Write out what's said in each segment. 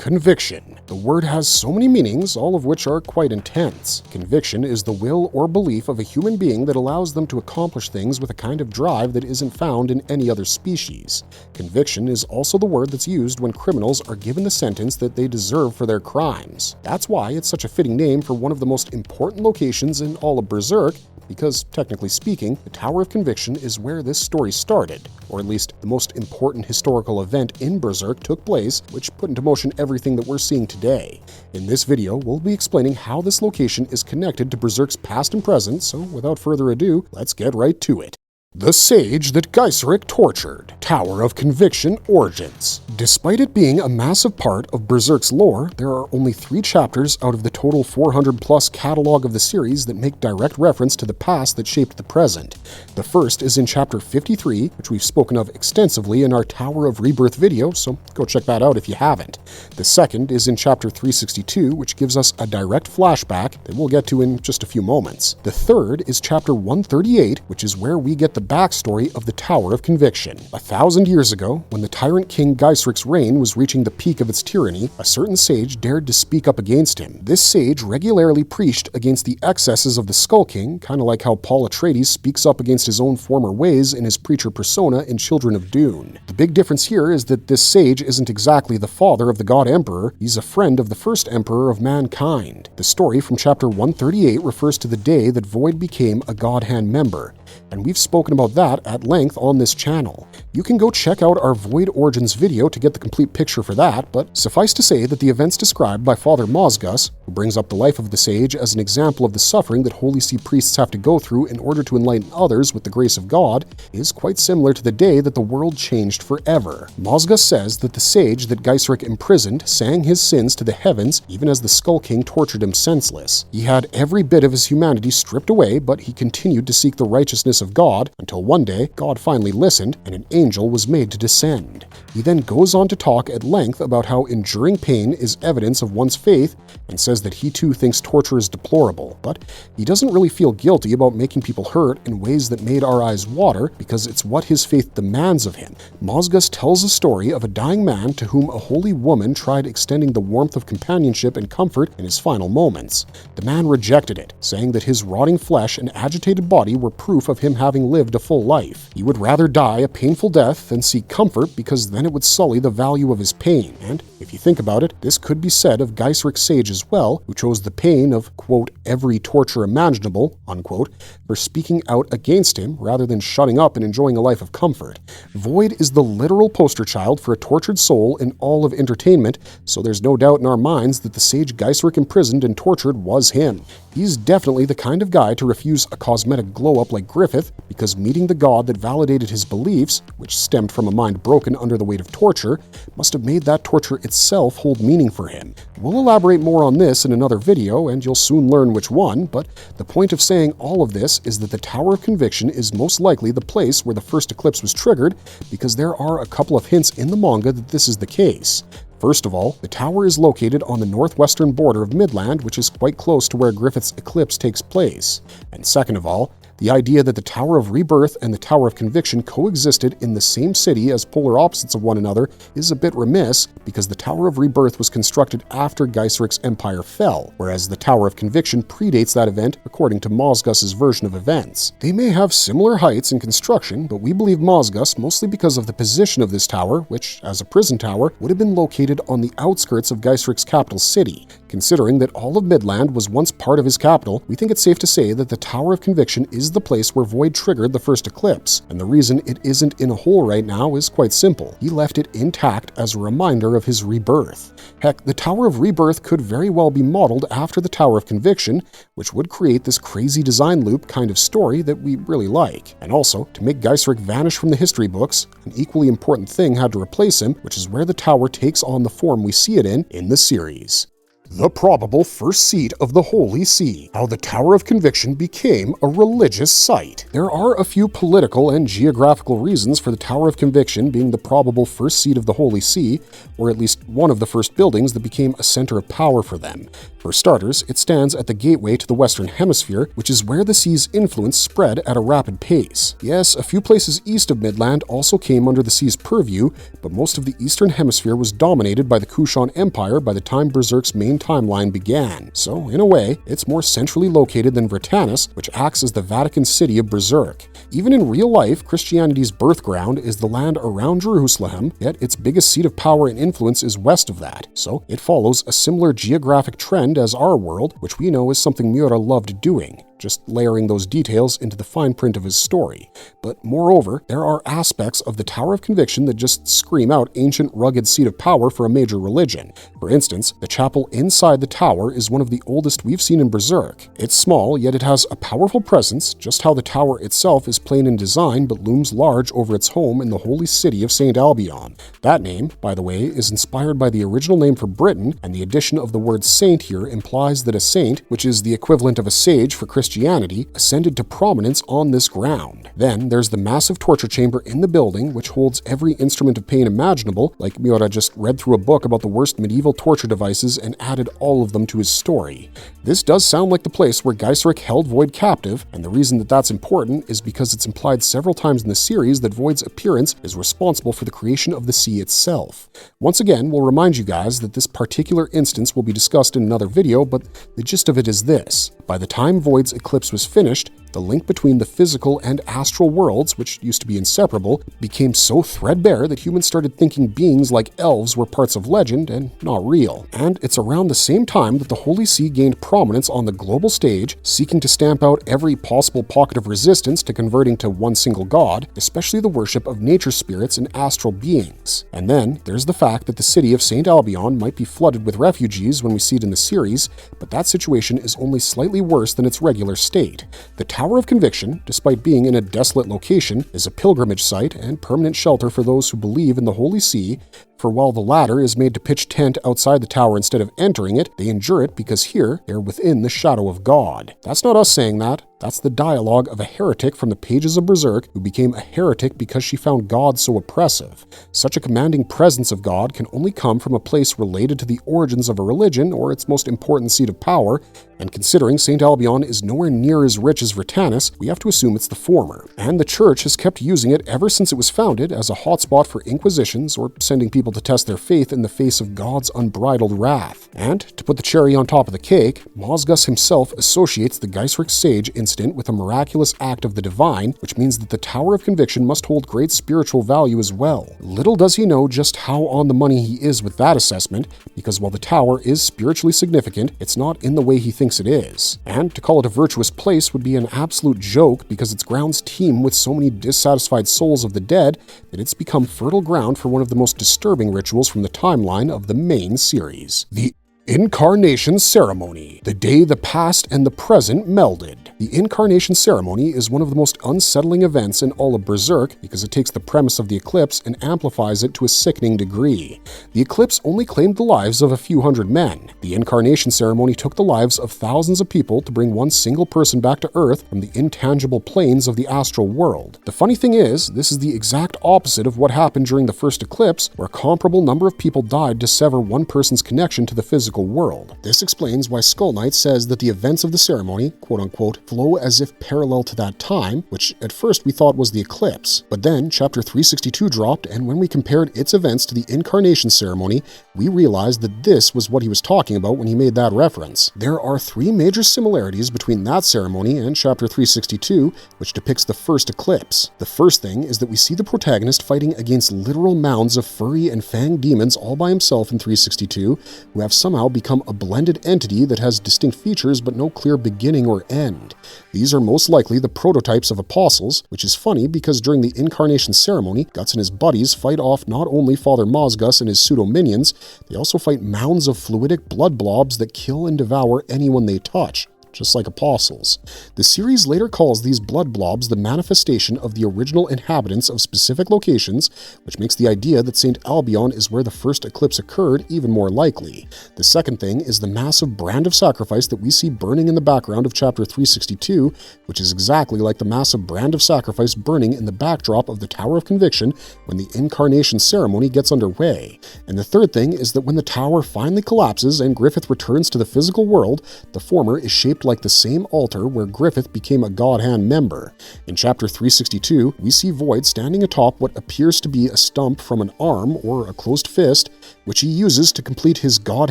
Conviction. The word has so many meanings, all of which are quite intense. Conviction is the will or belief of a human being that allows them to accomplish things with a kind of drive that isn't found in any other species. Conviction is also the word that's used when criminals are given the sentence that they deserve for their crimes. That's why it's such a fitting name for one of the most important locations in all of Berserk, because, technically speaking, the Tower of Conviction is where this story started, or at least the most important historical event in Berserk took place, which put into motion everything that we're seeing today. In this video, we'll be explaining how this location is connected to Berserk's past and present, so without further ado, let's get right to it. The Sage that Geiserik tortured. Tower of Conviction origins. Despite it being a massive part of Berserk's lore, there are only 3 chapters out of the total 400-plus catalog of the series that make direct reference to the past that shaped the present. The first is in Chapter 53, which we've spoken of extensively in our Tower of Rebirth video, so go check that out if you haven't. The second is in Chapter 362, which gives us a direct flashback that we'll get to in just a few moments. The third is Chapter 138, which is where we get the backstory of the Tower of Conviction. 1,000 years ago, when the tyrant king Geiserik's reign was reaching the peak of its tyranny, a certain sage dared to speak up against him. This sage regularly preached against the excesses of the Skull King, kind of like how Paul Atreides speaks up against his own former ways in his preacher persona in Children of Dune. The big difference here is that this sage isn't exactly the father of the God Emperor, he's a friend of the first Emperor of mankind. The story from Chapter 138 refers to the day that Void became a God Hand member, and we've spoken about that at length on this channel. You can go check out our Void Origins video to get the complete picture for that, but suffice to say that the events described by Father Mozgus, who brings up the life of the sage as an example of the suffering that Holy See priests have to go through in order to enlighten others with the grace of God, is quite similar to the day that the world changed forever. Mozgus says that the sage that Geiserik imprisoned sang his sins to the heavens even as the Skull King tortured him senseless. He had every bit of his humanity stripped away, but he continued to seek the righteousness of God until one day God finally listened and an angel was made to descend. He then goes on to talk at length about how enduring pain is evidence of one's faith and says that he too thinks torture is deplorable, but he doesn't really feel guilty about making people hurt in ways that made our eyes water because it's what his faith demands of him. Mozgus tells a story of a dying man to whom a holy woman tried extending the warmth of companionship and comfort in his final moments. The man rejected it, saying that his rotting flesh and agitated body were proof of him having lived a full life. He would rather die a painful death than seek comfort because then it would sully the value of his pain. And if you think about it, this could be said of Geiserik's sage as well, who chose the pain of, quote, every torture imaginable, unquote, for speaking out against him rather than shutting up and enjoying a life of comfort. Void is the literal poster child for a tortured soul in all of entertainment, so there's no doubt in our minds that the sage Geiserik imprisoned and tortured was him. He's definitely the kind of guy to refuse a cosmetic glow-up like Griffith, because meeting the god that validated his beliefs, which stemmed from a mind broken under the weight of torture, must have made that torture itself hold meaning for him. We'll elaborate more on this in another video, and you'll soon learn which one, but the point of saying all of this is that the Tower of Conviction is most likely the place where the first eclipse was triggered, because there are a couple of hints in the manga that this is the case. First of all, the tower is located on the northwestern border of Midland, which is quite close to where Griffith's eclipse takes place. And second of all, the idea that the Tower of Rebirth and the Tower of Conviction coexisted in the same city as polar opposites of one another is a bit remiss, because the Tower of Rebirth was constructed after Geiserik's empire fell, whereas the Tower of Conviction predates that event according to Mozgus's version of events. They may have similar heights in construction, but we believe Mozgus mostly because of the position of this tower, which, as a prison tower, would have been located on the outskirts of Geiserik's capital city. Considering that all of Midland was once part of his capital, we think it's safe to say that the Tower of Conviction is the place where Void triggered the first eclipse, and the reason it isn't in a hole right now is quite simple. He left it intact as a reminder of his rebirth. Heck, the Tower of Rebirth could very well be modeled after the Tower of Conviction, which would create this crazy design loop kind of story that we really like. And also, to make Geiserik vanish from the history books, an equally important thing had to replace him, which is where the tower takes on the form we see it in the series. The probable first seat of the Holy See, how the Tower of Conviction became a religious site. There are a few political and geographical reasons for the Tower of Conviction being the probable first seat of the Holy See, or at least one of the first buildings that became a center of power for them. For starters, it stands at the gateway to the Western Hemisphere, which is where the sea's influence spread at a rapid pace. Yes, a few places east of Midland also came under the sea's purview, but most of the Eastern Hemisphere was dominated by the Kushan Empire by the time Berserk's main timeline began. So, in a way, it's more centrally located than Britannis, which acts as the Vatican City of Berserk. Even in real life, Christianity's birth ground is the land around Jerusalem, yet its biggest seat of power and influence is west of that. So, it follows a similar geographic trend as our world, which we know is something Miura loved doing, just layering those details into the fine print of his story. But moreover, there are aspects of the Tower of Conviction that just scream out ancient, rugged seat of power for a major religion. For instance, the chapel inside the tower is one of the oldest we've seen in Berserk. It's small, yet it has a powerful presence, just how the tower itself is plain in design but looms large over its home in the holy city of St. Albion. That name, by the way, is inspired by the original name for Britain, and the addition of the word saint here implies that a saint, which is the equivalent of a sage for Christianity, ascended to prominence on this ground. Then there's the massive torture chamber in the building, which holds every instrument of pain imaginable, like Miura just read through a book about the worst medieval torture devices and added all of them to his story. This does sound like the place where Geiserik held Void captive, and the reason that that's important is because it's implied several times in the series that Void's appearance is responsible for the creation of the sea itself. Once again, we'll remind you guys that this particular instance will be discussed in another video, but the gist of it is this. By the time Void's eclipse was finished, the link between the physical and astral worlds, which used to be inseparable, became so threadbare that humans started thinking beings like elves were parts of legend and not real. And it's around the same time that the Holy See gained prominence on the global stage, seeking to stamp out every possible pocket of resistance to converting to one single god, especially the worship of nature spirits and astral beings. And then there's the fact that the city of St. Albion might be flooded with refugees when we see it in the series, but that situation is only slightly worse than its regular state. The Tower of Conviction, despite being in a desolate location, is a pilgrimage site and permanent shelter for those who believe in the Holy See, for while the latter is made to pitch tent outside the tower instead of entering it, they endure it because here they're within the shadow of God. That's not us saying that. That's the dialogue of a heretic from the pages of Berserk who became a heretic because she found God so oppressive. Such a commanding presence of God can only come from a place related to the origins of a religion or its most important seat of power, and considering St. Albion is nowhere near as rich as Britannis, we have to assume it's the former. And the church has kept using it ever since it was founded as a hotspot for inquisitions or sending people to test their faith in the face of God's unbridled wrath. And to put the cherry on top of the cake, Mosgus himself associates the Geiserik sage incident with a miraculous act of the divine, which means that the Tower of Conviction must hold great spiritual value as well. Little does he know just how on the money he is with that assessment, because while the tower is spiritually significant, it's not in the way he thinks it is. And to call it a virtuous place would be an absolute joke because its grounds teem with so many dissatisfied souls of the dead that it's become fertile ground for one of the most disturbing rituals from the timeline of the main series. The Incarnation Ceremony, the day the past and the present melded. The Incarnation Ceremony is one of the most unsettling events in all of Berserk because it takes the premise of the eclipse and amplifies it to a sickening degree. The eclipse only claimed the lives of a few hundred men. The Incarnation Ceremony took the lives of thousands of people to bring one single person back to Earth from the intangible planes of the astral world. The funny thing is, this is the exact opposite of what happened during the first eclipse, where a comparable number of people died to sever one person's connection to the physical world. This explains why Skull Knight says that the events of the ceremony, quote-unquote, flow as if parallel to that time, which at first we thought was the eclipse. But then chapter 362 dropped, and when we compared its events to the Incarnation Ceremony, we realized that this was what he was talking about when he made that reference. There are three major similarities between that ceremony and chapter 362, which depicts the first eclipse. The first thing is that we see the protagonist fighting against literal mounds of furry and fanged demons all by himself in 362, who have somehow become a blended entity that has distinct features but no clear beginning or end. These are most likely the prototypes of apostles, which is funny because during the Incarnation Ceremony, Guts and his buddies fight off not only Father Mosgus and his pseudo-minions, they also fight mounds of fluidic blood blobs that kill and devour anyone they touch. just like apostles. The series later calls these blood blobs the manifestation of the original inhabitants of specific locations, which makes the idea that St. Albion is where the first eclipse occurred even more likely. The second thing is the massive brand of sacrifice that we see burning in the background of chapter 362, which is exactly like the massive brand of sacrifice burning in the backdrop of the Tower of Conviction when the incarnation ceremony gets underway. And the third thing is that when the tower finally collapses and Griffith returns to the physical world, the former is shaped like the same altar where Griffith became a God Hand member. In chapter 362, we see Void standing atop what appears to be a stump from an arm or a closed fist, which he uses to complete his God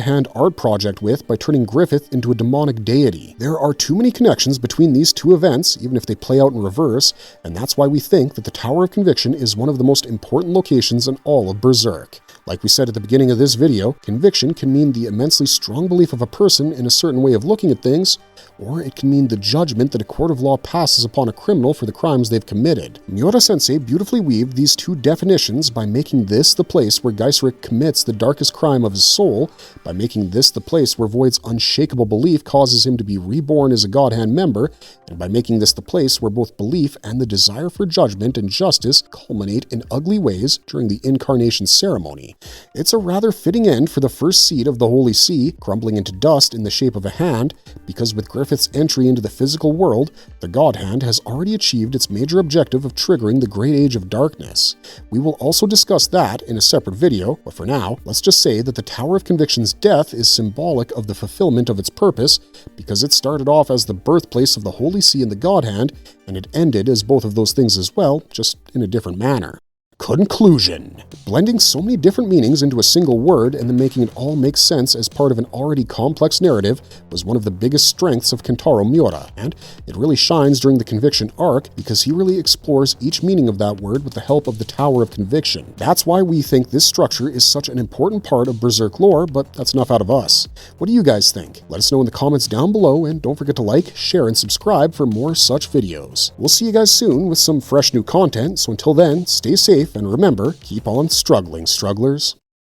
Hand art project with by turning Griffith into a demonic deity. There are too many connections between these two events, even if they play out in reverse, and that's why we think that the Tower of Conviction is one of the most important locations in all of Berserk. Like we said at the beginning of this video, conviction can mean the immensely strong belief of a person in a certain way of looking at things, or it can mean the judgment that a court of law passes upon a criminal for the crimes they've committed. Miura-sensei beautifully weaved these two definitions by making this the place where Geiseric commits the darkest crime of his soul, by making this the place where Void's unshakable belief causes him to be reborn as a God Hand member, and by making this the place where both belief and the desire for judgment and justice culminate in ugly ways during the incarnation ceremony. It's a rather fitting end for the first seed of the Holy See, crumbling into dust in the shape of a hand, because with Griffith's entry into the physical world, the God Hand has already achieved its major objective of triggering the Great Age of Darkness. We will also discuss that in a separate video, but for now, let's just say that the Tower of Conviction's death is symbolic of the fulfillment of its purpose, because it started off as the birthplace of the Holy See and the God Hand, and it ended as both of those things as well, just in a different manner. Conclusion. Blending so many different meanings into a single word and then making it all make sense as part of an already complex narrative was one of the biggest strengths of Kentaro Miura, and it really shines during the Conviction arc because he really explores each meaning of that word with the help of the Tower of Conviction. That's why we think this structure is such an important part of Berserk lore, but that's enough out of us. What do you guys think? Let us know in the comments down below, and don't forget to like, share, and subscribe for more such videos. We'll see you guys soon with some fresh new content, so until then, stay safe and remember, keep on struggling, strugglers.